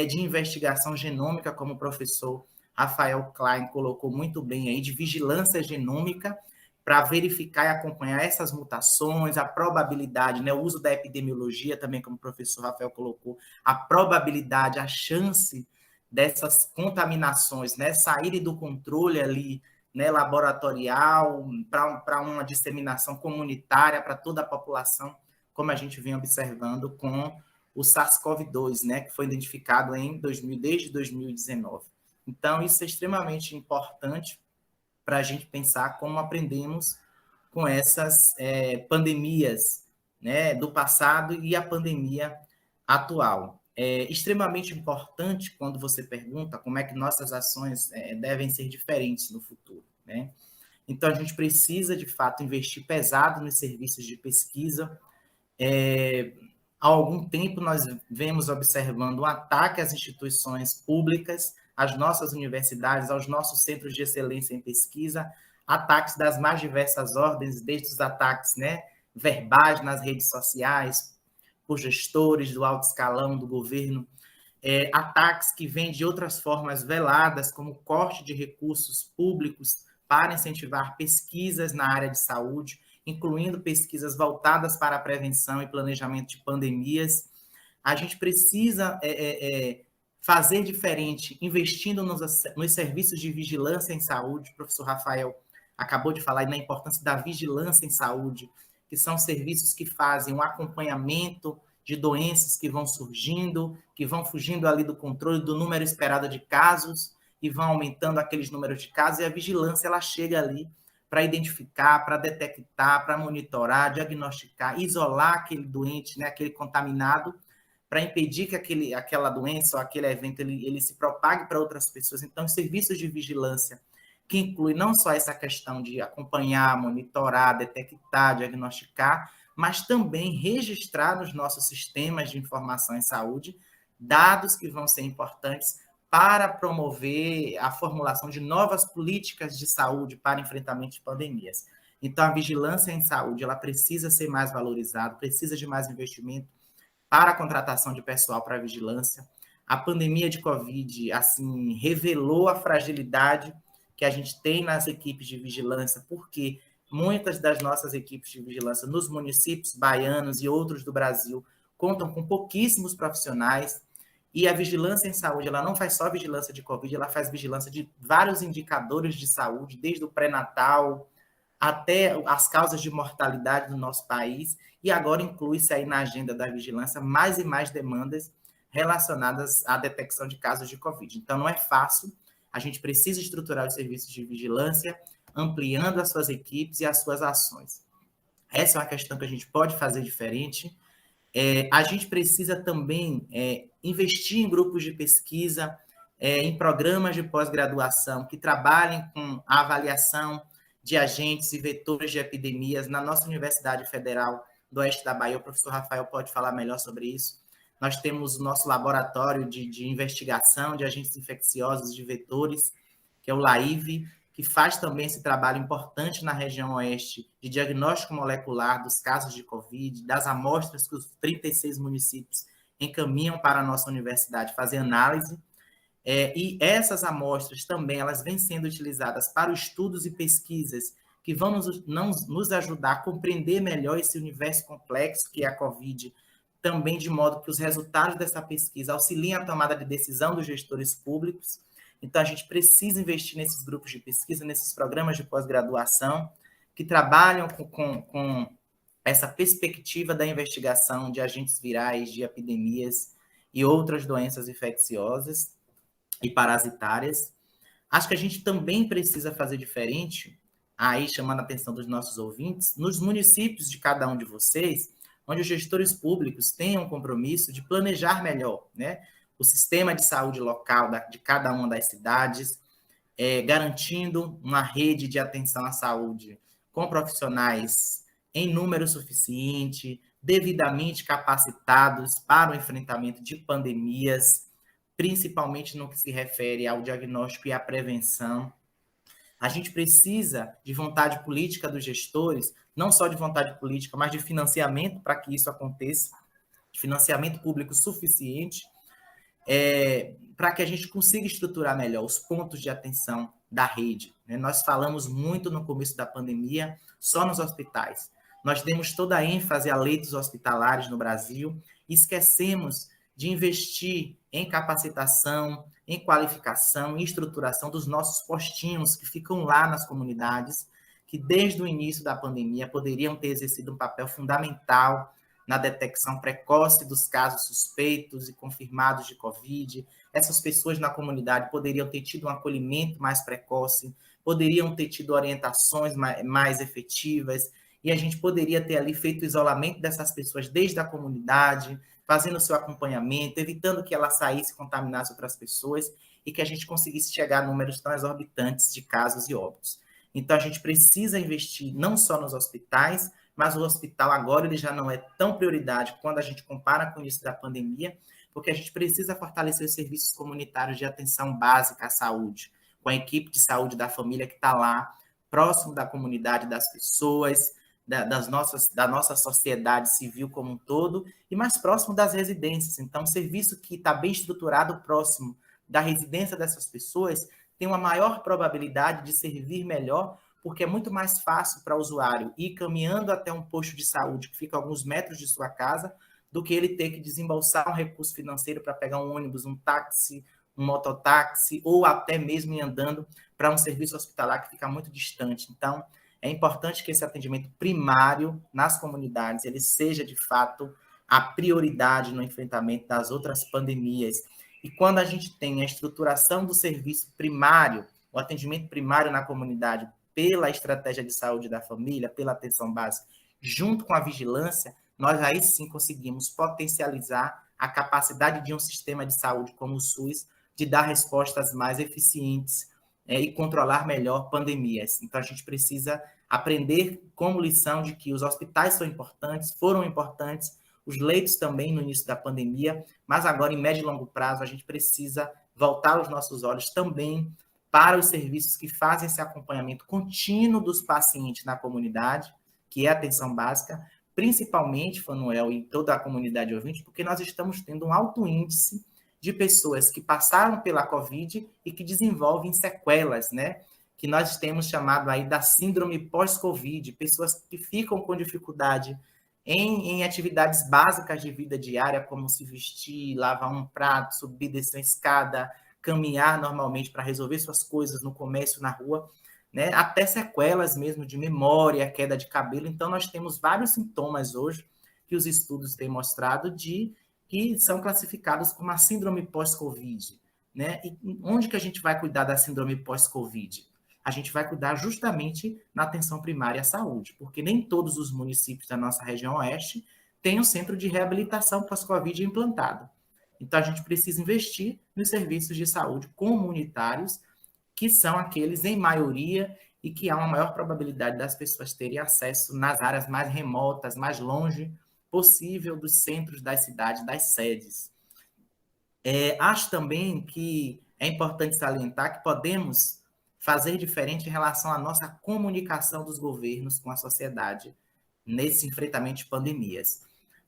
de investigação genômica, como o professor Rafael Klein colocou muito bem aí, de vigilância genômica, para verificar e acompanhar essas mutações, a probabilidade, né, o uso da epidemiologia também, como o professor Rafael colocou, a probabilidade, a chance dessas contaminações, né, saírem do controle ali, né, laboratorial, para uma disseminação comunitária para toda a população, como a gente vem observando com o SARS-CoV-2, né, que foi identificado desde 2019. Então, isso é extremamente importante para a gente pensar como aprendemos com essas pandemias, né, do passado e a pandemia atual. É extremamente importante quando você pergunta como é que nossas ações devem ser diferentes no futuro, né? Então, a gente precisa, de fato, investir pesado nos serviços de pesquisa. Há algum tempo, nós vemos observando um ataque às instituições públicas, às nossas universidades, aos nossos centros de excelência em pesquisa, ataques das mais diversas ordens, desde os ataques, né, verbais nas redes sociais, por gestores do alto escalão do governo, ataques que vêm de outras formas veladas, como corte de recursos públicos para incentivar pesquisas na área de saúde, incluindo pesquisas voltadas para a prevenção e planejamento de pandemias. A gente precisa fazer diferente, investindo nos serviços de vigilância em saúde. O professor Rafael acabou de falar na importância da vigilância em saúde, que são serviços que fazem um acompanhamento de doenças que vão surgindo, que vão fugindo ali do controle do número esperado de casos e vão aumentando aqueles números de casos, e a vigilância ela chega ali para identificar, para detectar, para monitorar, diagnosticar, isolar aquele doente, né, aquele contaminado, para impedir que aquela doença ou aquele evento ele se propague para outras pessoas. Então, os serviços de vigilância, que inclui não só essa questão de acompanhar, monitorar, detectar, diagnosticar, mas também registrar nos nossos sistemas de informação em saúde dados que vão ser importantes para promover a formulação de novas políticas de saúde para enfrentamento de pandemias. Então, a vigilância em saúde ela precisa ser mais valorizada, precisa de mais investimento para a contratação de pessoal para a vigilância. A pandemia de Covid, assim, revelou a fragilidade que a gente tem nas equipes de vigilância, porque muitas das nossas equipes de vigilância nos municípios baianos e outros do Brasil contam com pouquíssimos profissionais, e a vigilância em saúde, ela não faz só vigilância de Covid, ela faz vigilância de vários indicadores de saúde, desde o pré-natal até as causas de mortalidade do nosso país, e agora inclui-se aí na agenda da vigilância mais e mais demandas relacionadas à detecção de casos de Covid. Então, não é fácil, a gente precisa estruturar os serviços de vigilância, ampliando as suas equipes e as suas ações. Essa é uma questão que a gente pode fazer diferente. A gente precisa também investir em grupos de pesquisa, em programas de pós-graduação que trabalhem com a avaliação de agentes e vetores de epidemias. Na nossa Universidade Federal do Oeste da Bahia, o professor Rafael pode falar melhor sobre isso. Nós temos o nosso laboratório de investigação de agentes infecciosos de vetores, que é o LAIV, que faz também esse trabalho importante na região oeste de diagnóstico molecular dos casos de Covid, das amostras que os 36 municípios encaminham para a nossa universidade fazer análise. E essas amostras também elas vêm sendo utilizadas para estudos e pesquisas que vão nos ajudar a compreender melhor esse universo complexo que é a Covid, também de modo que os resultados dessa pesquisa auxiliem a tomada de decisão dos gestores públicos. Então, a gente precisa investir nesses grupos de pesquisa, nesses programas de pós-graduação, que trabalham com essa perspectiva da investigação de agentes virais, de epidemias e outras doenças infecciosas e parasitárias. Acho que a gente também precisa fazer diferente, aí chamando a atenção dos nossos ouvintes, nos municípios de cada um de vocês, onde os gestores públicos tenham um compromisso de planejar melhor, né, o sistema de saúde local de cada uma das cidades, garantindo uma rede de atenção à saúde com profissionais em número suficiente, devidamente capacitados para o enfrentamento de pandemias, principalmente no que se refere ao diagnóstico e à prevenção. A gente precisa de vontade política dos gestores, não só de vontade política, mas de financiamento para que isso aconteça, de financiamento público suficiente, para que a gente consiga estruturar melhor os pontos de atenção da rede. Nós falamos muito no começo da pandemia só nos hospitais. Nós demos toda a ênfase a leitos hospitalares no Brasil e esquecemos de investir em capacitação, em qualificação e estruturação dos nossos postinhos que ficam lá nas comunidades, que desde o início da pandemia poderiam ter exercido um papel fundamental na detecção precoce dos casos suspeitos e confirmados de Covid. Essas pessoas na comunidade poderiam ter tido um acolhimento mais precoce, poderiam ter tido orientações mais efetivas e a gente poderia ter ali feito o isolamento dessas pessoas desde a comunidade, fazendo o seu acompanhamento, evitando que ela saísse e contaminasse outras pessoas, e que a gente conseguisse chegar a números tão exorbitantes de casos e óbitos. Então, a gente precisa investir não só nos hospitais, mas o hospital agora ele já não é tão prioridade quando a gente compara com o início da pandemia, porque a gente precisa fortalecer os serviços comunitários de atenção básica à saúde, com a equipe de saúde da família que está lá, próximo da comunidade das pessoas, da nossa sociedade civil como um todo, e mais próximo das residências. Então, um serviço que está bem estruturado próximo da residência dessas pessoas tem uma maior probabilidade de servir melhor, porque é muito mais fácil para o usuário ir caminhando até um posto de saúde que fica a alguns metros de sua casa, do que ele ter que desembolsar um recurso financeiro para pegar um ônibus, um táxi, um mototáxi, ou até mesmo ir andando para um serviço hospitalar que fica muito distante. Então, é importante que esse atendimento primário nas comunidades ele seja, de fato, a prioridade no enfrentamento das outras pandemias. E quando a gente tem a estruturação do serviço primário, o atendimento primário na comunidade, pela estratégia de saúde da família, pela atenção básica, junto com a vigilância, nós aí sim conseguimos potencializar a capacidade de um sistema de saúde como o SUS de dar respostas mais eficientes e controlar melhor pandemias. Então, a gente precisa aprender como lição de que os hospitais são importantes, foram importantes, os leitos também no início da pandemia, mas agora, em médio e longo prazo, a gente precisa voltar os nossos olhos também para os serviços que fazem esse acompanhamento contínuo dos pacientes na comunidade, que é a atenção básica, principalmente, Fanuel, e toda a comunidade ouvinte, porque nós estamos tendo um alto índice de pessoas que passaram pela Covid e que desenvolvem sequelas, né? Que nós temos chamado aí da síndrome pós-Covid, pessoas que ficam com dificuldade em atividades básicas de vida diária, como se vestir, lavar um prato, subir, descer uma escada, caminhar normalmente para resolver suas coisas no comércio, na rua, né? Até sequelas mesmo de memória, queda de cabelo. Então, nós temos vários sintomas hoje que os estudos têm mostrado que são classificados como a síndrome pós-Covid, né? E onde que a gente vai cuidar da síndrome pós-Covid? A gente vai cuidar justamente na atenção primária à saúde, porque nem todos os municípios da nossa região oeste têm um centro de reabilitação pós-Covid implantado. Então, a gente precisa investir nos serviços de saúde comunitários, que são aqueles, em maioria, e que há uma maior probabilidade das pessoas terem acesso nas áreas mais remotas, mais longe possível dos centros das cidades, das sedes. Acho também que é importante salientar que podemos fazer diferente em relação à nossa comunicação dos governos com a sociedade nesse enfrentamento de pandemias.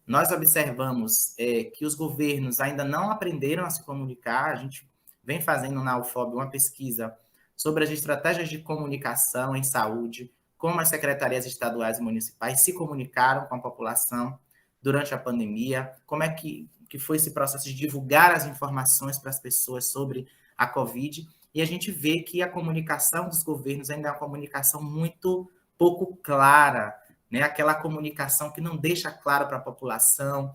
Nós observamos que os governos ainda não aprenderam a se comunicar. A gente vem fazendo na UFOB uma pesquisa sobre as estratégias de comunicação em saúde, como as secretarias estaduais e municipais se comunicaram com a população durante a pandemia, como é que foi esse processo de divulgar as informações para as pessoas sobre a Covid, e a gente vê que a comunicação dos governos ainda é uma comunicação muito pouco clara, né? Aquela comunicação que não deixa claro para a população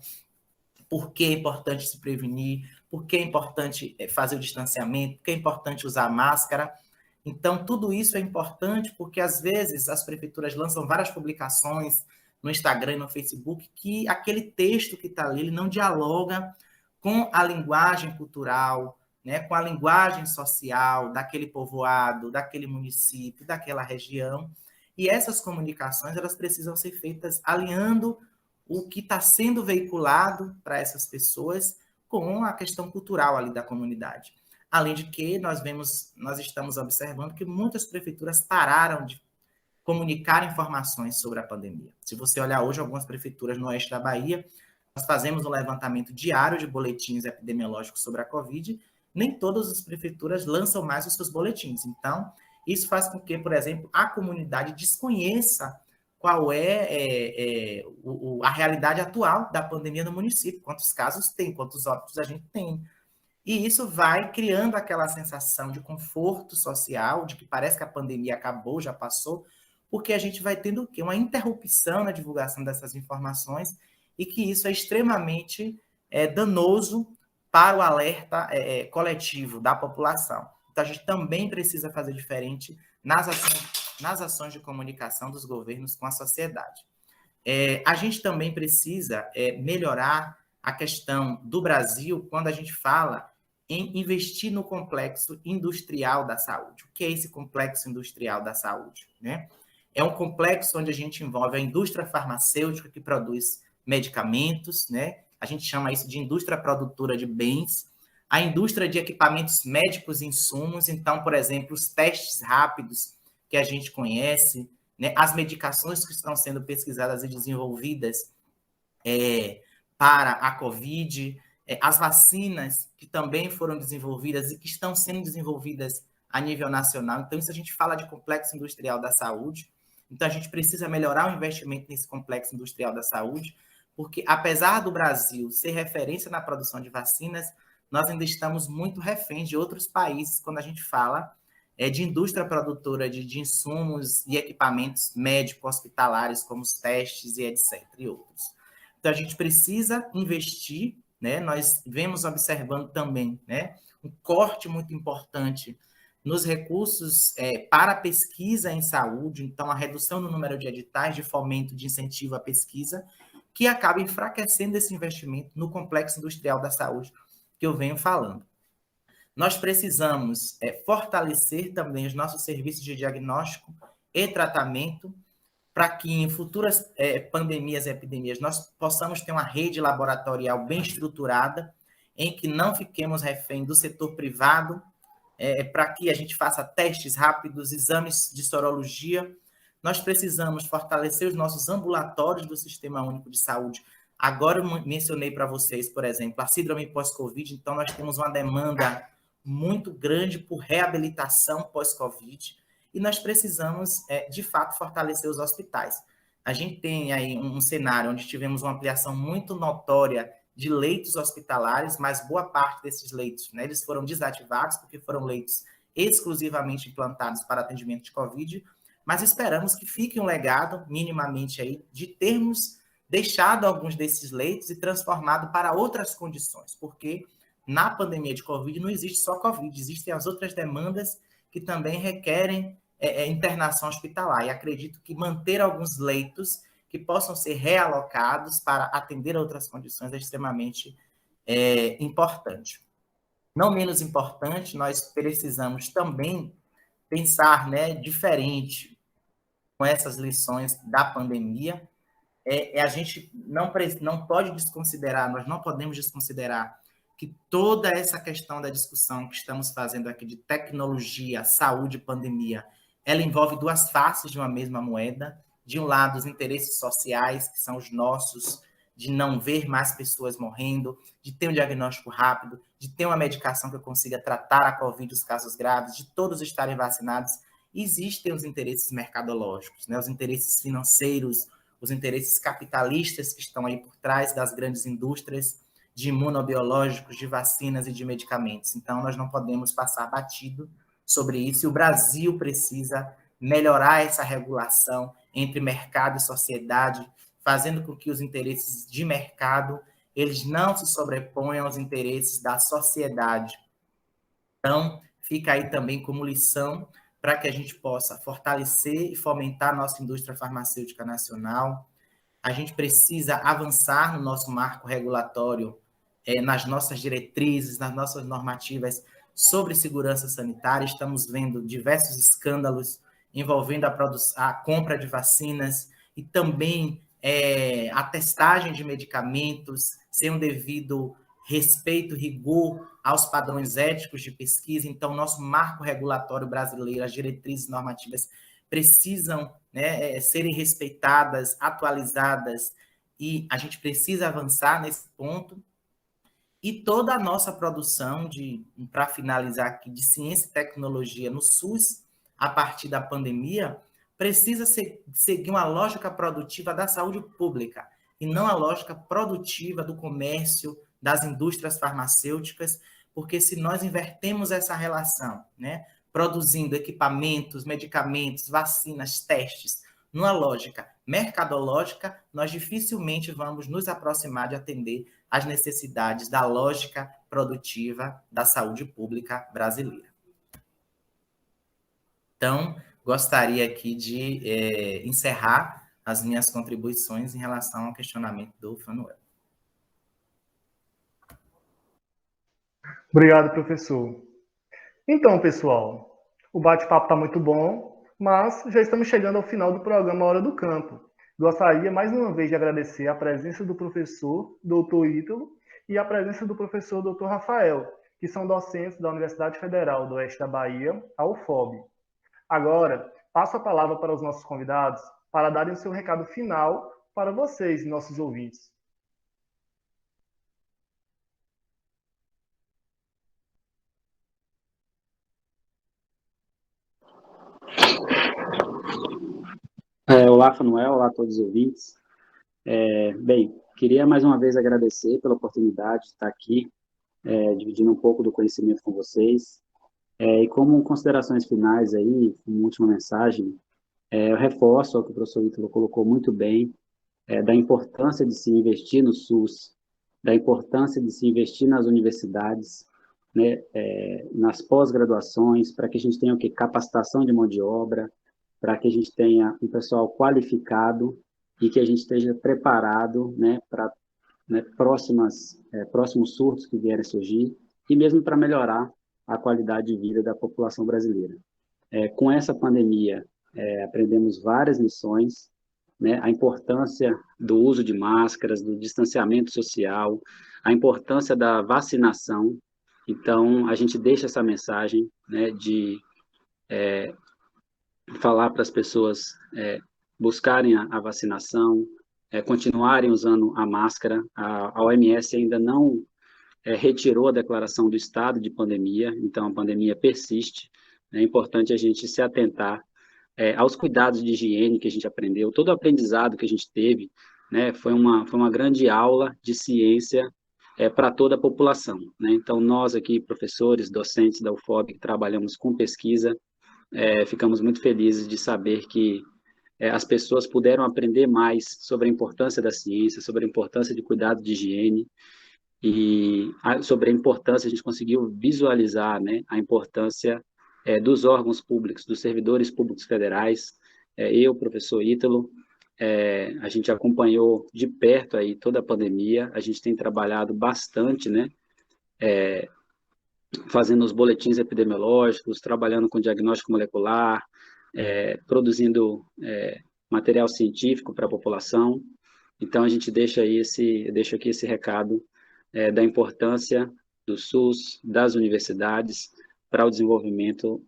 por que é importante se prevenir, por que é importante fazer o distanciamento, por que é importante usar máscara. Então, tudo isso é importante porque, às vezes, as prefeituras lançam várias publicações no Instagram e no Facebook que aquele texto que está ali ele não dialoga com a linguagem cultural, né, com a linguagem social daquele povoado, daquele município, daquela região. E essas comunicações elas precisam ser feitas alinhando o que está sendo veiculado para essas pessoas com a questão cultural ali da comunidade. Além de que nós estamos observando que muitas prefeituras pararam de comunicar informações sobre a pandemia. Se você olhar hoje algumas prefeituras no oeste da Bahia, nós fazemos um levantamento diário de boletins epidemiológicos sobre a Covid, nem todas as prefeituras lançam mais os seus boletins. Então, isso faz com que, por exemplo, a comunidade desconheça qual é a realidade atual da pandemia no município, quantos casos tem, quantos óbitos a gente tem. E isso vai criando aquela sensação de conforto social, de que parece que a pandemia acabou, já passou, porque a gente vai tendo o quê? Uma interrupção na divulgação dessas informações e que isso é extremamente danoso para o alerta coletivo da população. Então, a gente também precisa fazer diferente nas ações nas ações de comunicação dos governos com a sociedade. A gente também precisa melhorar a questão do Brasil quando a gente fala em investir no complexo industrial da saúde. O que é esse complexo industrial da saúde, né? É um complexo onde a gente envolve a indústria farmacêutica que produz medicamentos, né? A gente chama isso de indústria produtora de bens, a indústria de equipamentos médicos e insumos, então, por exemplo, os testes rápidos que a gente conhece, né? As medicações que estão sendo pesquisadas e desenvolvidas para a COVID, as vacinas que também foram desenvolvidas e que estão sendo desenvolvidas a nível nacional. Então, isso a gente fala de complexo industrial da saúde. Então, a gente precisa melhorar o investimento nesse complexo industrial da saúde, porque, apesar do Brasil ser referência na produção de vacinas, nós ainda estamos muito reféns de outros países quando a gente fala de indústria produtora de insumos e equipamentos médico-hospitalares, como os testes e etc. e outros. Então, a gente precisa investir, né? Nós vemos observando também, né, um corte muito importante nos recursos para pesquisa em saúde, então a redução no número de editais de fomento de incentivo à pesquisa, que acaba enfraquecendo esse investimento no complexo industrial da saúde que eu venho falando. Nós precisamos fortalecer também os nossos serviços de diagnóstico e tratamento, para que em futuras pandemias e epidemias nós possamos ter uma rede laboratorial bem estruturada, em que não fiquemos refém do setor privado, para que a gente faça testes rápidos, exames de sorologia. Nós precisamos fortalecer os nossos ambulatórios do Sistema Único de Saúde. Agora eu mencionei para vocês, por exemplo, a síndrome pós-Covid, então nós temos uma demanda muito grande por reabilitação pós-Covid, e nós precisamos, de fato, fortalecer os hospitais. A gente tem aí um cenário onde tivemos uma ampliação muito notória de leitos hospitalares, mas boa parte desses leitos, né, eles foram desativados porque foram leitos exclusivamente implantados para atendimento de Covid, mas esperamos que fique um legado, minimamente, aí, de termos deixado alguns desses leitos e transformado para outras condições, porque na pandemia de Covid não existe só Covid, existem as outras demandas que também requerem internação hospitalar. E acredito que manter alguns leitos que possam ser realocados para atender a outras condições é extremamente importante. Não menos importante, nós precisamos também pensar, né, diferente com essas lições da pandemia. A gente não pode desconsiderar, nós não podemos desconsiderar que toda essa questão da discussão que estamos fazendo aqui de tecnologia, saúde e pandemia, ela envolve duas faces de uma mesma moeda. De um lado, os interesses sociais, que são os nossos, de não ver mais pessoas morrendo, de ter um diagnóstico rápido, de ter uma medicação que consiga tratar a Covid, os casos graves, de todos estarem vacinados. Existem os interesses mercadológicos, né? Os interesses financeiros, os interesses capitalistas que estão aí por trás das grandes indústrias de imunobiológicos, de vacinas e de medicamentos. Então, nós não podemos passar batido sobre isso, e o Brasil precisa melhorar essa regulação entre mercado e sociedade, fazendo com que os interesses de mercado eles não se sobreponham aos interesses da sociedade. Então, fica aí também como lição para que a gente possa fortalecer e fomentar a nossa indústria farmacêutica nacional. A gente precisa avançar no nosso marco regulatório, nas nossas diretrizes, nas nossas normativas sobre segurança sanitária. Estamos vendo diversos escândalos envolvendo a compra de vacinas e também a testagem de medicamentos sem um devido respeito, rigor aos padrões éticos de pesquisa. Então, nosso marco regulatório brasileiro, as diretrizes normativas precisam, né, serem respeitadas, atualizadas, e a gente precisa avançar nesse ponto. E toda a nossa produção, para finalizar aqui, de ciência e tecnologia no SUS, a partir da pandemia, precisa seguir uma lógica produtiva da saúde pública, e não a lógica produtiva do comércio, das indústrias farmacêuticas, porque se nós invertemos essa relação, né, produzindo equipamentos, medicamentos, vacinas, testes, numa lógica mercadológica, nós dificilmente vamos nos aproximar de atender às necessidades da lógica produtiva da saúde pública brasileira. Então, gostaria aqui de encerrar as minhas contribuições em relação ao questionamento do Fanuel. Obrigado, professor. Então, pessoal, o bate-papo está muito bom, mas já estamos chegando ao final do programa Hora do Campo. Gostaria mais uma vez de agradecer a presença do professor Dr. Ítalo e a presença do professor Dr. Rafael, que são docentes da Universidade Federal do Oeste da Bahia, a UFOB. Agora, passo a palavra para os nossos convidados para darem o seu recado final para vocês, nossos ouvintes. Olá, Fanuel, olá a todos os ouvintes. Bem, queria mais uma vez agradecer pela oportunidade de estar aqui, dividindo um pouco do conhecimento com vocês. E como considerações finais aí, uma última mensagem, eu reforço o que o professor Ítalo colocou muito bem, da importância de se investir no SUS, da importância de se investir nas universidades, né, nas pós-graduações, para que a gente tenha o quê? Capacitação de mão de obra, para que a gente tenha um pessoal qualificado e que a gente esteja preparado, né, para, né, próximos surtos que vierem surgir e mesmo para melhorar a qualidade de vida da população brasileira. Com essa pandemia, aprendemos várias lições, né, a importância do uso de máscaras, do distanciamento social, a importância da vacinação. Então, a gente deixa essa mensagem, né, de falar para as pessoas buscarem a vacinação, continuarem usando a máscara. A OMS ainda não retirou a declaração do estado de pandemia, então a pandemia persiste. É importante a gente se atentar aos cuidados de higiene que a gente aprendeu, todo o aprendizado que a gente teve, né, foi uma grande aula de ciência para toda a população, né? Então, nós aqui, professores, docentes da UFOB, que trabalhamos com pesquisa, ficamos muito felizes de saber que as pessoas puderam aprender mais sobre a importância da ciência, sobre a importância de cuidado de higiene, e sobre a importância, a gente conseguiu visualizar, né, a importância dos órgãos públicos, dos servidores públicos federais. Eu, professor Ítalo, a gente acompanhou de perto aí toda a pandemia, a gente tem trabalhado bastante, né, fazendo os boletins epidemiológicos, trabalhando com diagnóstico molecular, produzindo material científico para a população. Então, a gente deixa aí eu deixo aqui esse recado da importância do SUS, das universidades, para o desenvolvimento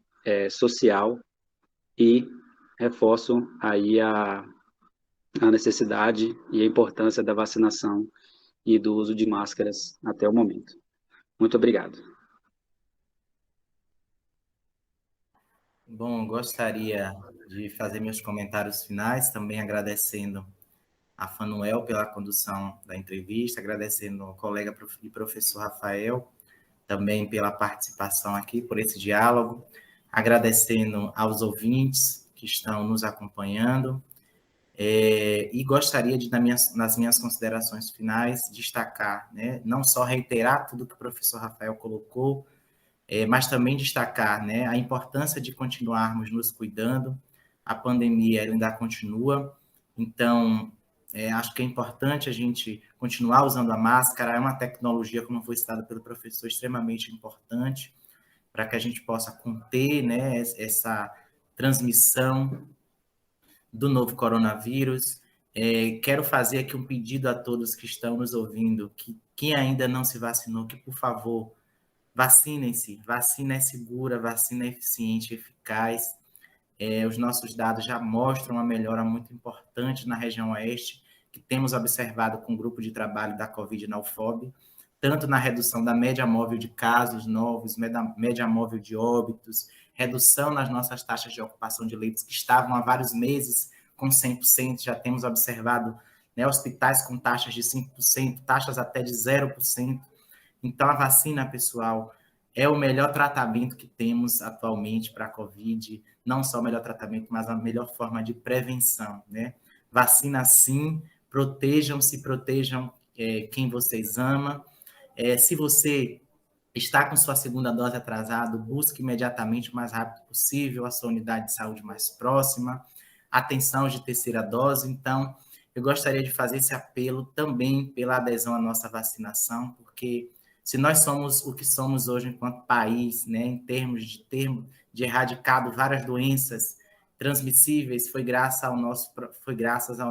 social, e reforço aí a necessidade e a importância da vacinação e do uso de máscaras até o momento. Muito obrigado. Bom, gostaria de fazer meus comentários finais, também agradecendo a Fanuel pela condução da entrevista, agradecendo ao colega e professor Rafael também pela participação aqui, por esse diálogo, agradecendo aos ouvintes que estão nos acompanhando, e gostaria de, nas minhas considerações finais, destacar, né, não só reiterar tudo que o professor Rafael colocou, mas também destacar, né, a importância de continuarmos nos cuidando. A pandemia ainda continua, então acho que é importante a gente continuar usando a máscara. É uma tecnologia, como foi citado pelo professor, extremamente importante para que a gente possa conter, né, essa transmissão do novo coronavírus. Quero fazer aqui um pedido a todos que estão nos ouvindo, que quem ainda não se vacinou, que, por favor, vacinem-se. Vacina é segura, vacina é eficiente, eficaz. Os nossos dados já mostram uma melhora muito importante na região oeste, que temos observado com o grupo de trabalho da Covid na UFOB, tanto na redução da média móvel de casos novos, média móvel de óbitos, redução nas nossas taxas de ocupação de leitos, que estavam há vários meses com 100%, já temos observado, né, hospitais com taxas de 5%, taxas até de 0%. Então, a vacina, pessoal, é o melhor tratamento que temos atualmente para a Covid, não só o melhor tratamento, mas a melhor forma de prevenção, né? Vacina sim, protejam-se, protejam quem vocês amam. Se você está com sua segunda dose atrasada, busque imediatamente o mais rápido possível a sua unidade de saúde mais próxima, atenção de terceira dose. Então, eu gostaria de fazer esse apelo também pela adesão à nossa vacinação, porque se nós somos o que somos hoje enquanto país, né, em termos de erradicado várias doenças transmissíveis, foi graças ao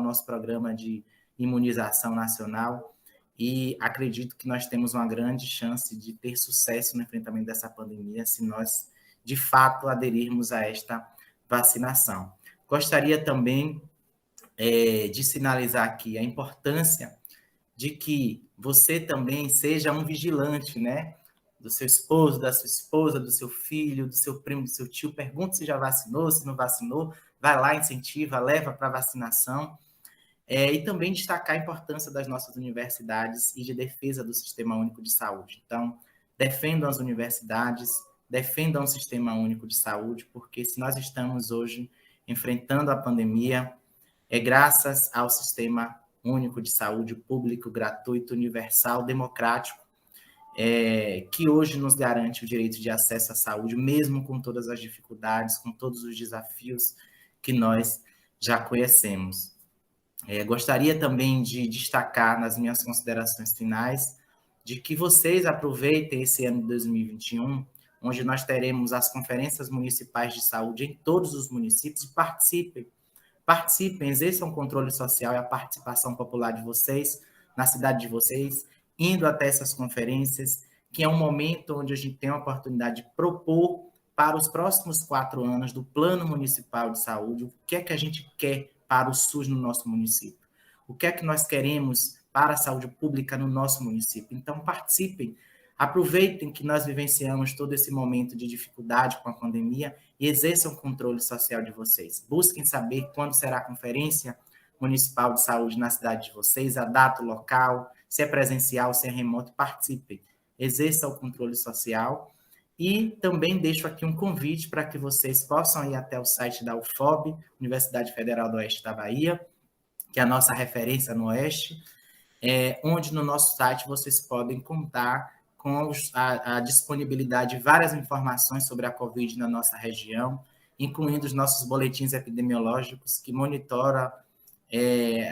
nosso programa de imunização nacional, e acredito que nós temos uma grande chance de ter sucesso no enfrentamento dessa pandemia se nós, de fato, aderirmos a esta vacinação. Gostaria também de sinalizar aqui a importância de que você também seja um vigilante, né? Do seu esposo, da sua esposa, do seu filho, do seu primo, do seu tio. Pergunte se já vacinou, se não vacinou. Vai lá, incentiva, leva para a vacinação. E também destacar a importância das nossas universidades e de defesa do Sistema Único de Saúde. Então, defendam as universidades, defendam o Sistema Único de Saúde, porque se nós estamos hoje enfrentando a pandemia, é graças ao Sistema Único de Saúde público, gratuito, universal, democrático, que hoje nos garante o direito de acesso à saúde, mesmo com todas as dificuldades, com todos os desafios que nós já conhecemos. Gostaria também de destacar nas minhas considerações finais de que vocês aproveitem esse ano de 2021, onde nós teremos as conferências municipais de saúde em todos os municípios, e participem, exerçam o controle social e a participação popular de vocês, na cidade de vocês, indo até essas conferências, que é um momento onde a gente tem a oportunidade de propor para os próximos 4 anos do Plano Municipal de Saúde, o que é que a gente quer para o SUS no nosso município, o que é que nós queremos para a saúde pública no nosso município. Então, participem, aproveitem que nós vivenciamos todo esse momento de dificuldade com a pandemia e exerçam o controle social de vocês. Busquem saber quando será a conferência municipal de saúde na cidade de vocês, a data, o local, se é presencial, se é remoto, participem. Exerçam o controle social. E também deixo aqui um convite para que vocês possam ir até o site da UFOB, Universidade Federal do Oeste da Bahia, que é a nossa referência no Oeste, onde no nosso site vocês podem contar com a disponibilidade de várias informações sobre a Covid na nossa região, incluindo os nossos boletins epidemiológicos, que monitoram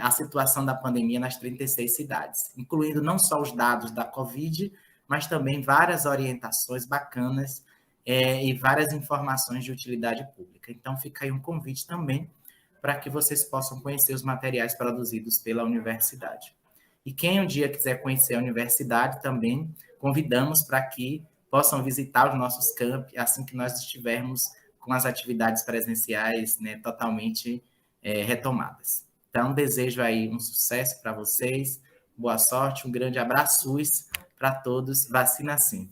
a situação da pandemia nas 36 cidades, incluindo não só os dados da Covid, mas também várias orientações bacanas e várias informações de utilidade pública. Então, fica aí um convite também para que vocês possam conhecer os materiais produzidos pela universidade. E quem um dia quiser conhecer a universidade, também convidamos para que possam visitar os nossos campi assim que nós estivermos com as atividades presenciais, né, totalmente retomadas. Então, desejo aí um sucesso para vocês, boa sorte, um grande abraço SUS para todos, vacina sim.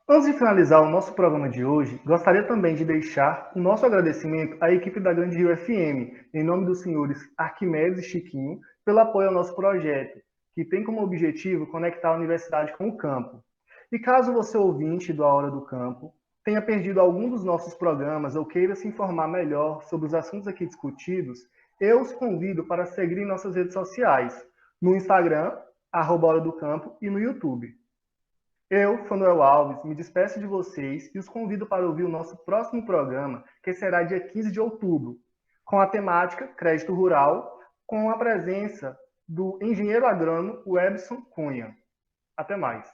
Antes de finalizar o nosso programa de hoje, gostaria também de deixar o nosso agradecimento à equipe da Grande Rio FM, em nome dos senhores Arquimedes e Chiquinho, pelo apoio ao nosso projeto, que tem como objetivo conectar a universidade com o campo. E caso você, ouvinte do A Hora do Campo, tenha perdido algum dos nossos programas ou queira se informar melhor sobre os assuntos aqui discutidos, eu os convido para seguir em nossas redes sociais, no Instagram, @Hora do Campo, e no YouTube. Eu, Fanuel Alves, me despeço de vocês e os convido para ouvir o nosso próximo programa, que será dia 15 de outubro, com a temática Crédito Rural, com a presença do engenheiro agrônomo Webson Cunha. Até mais.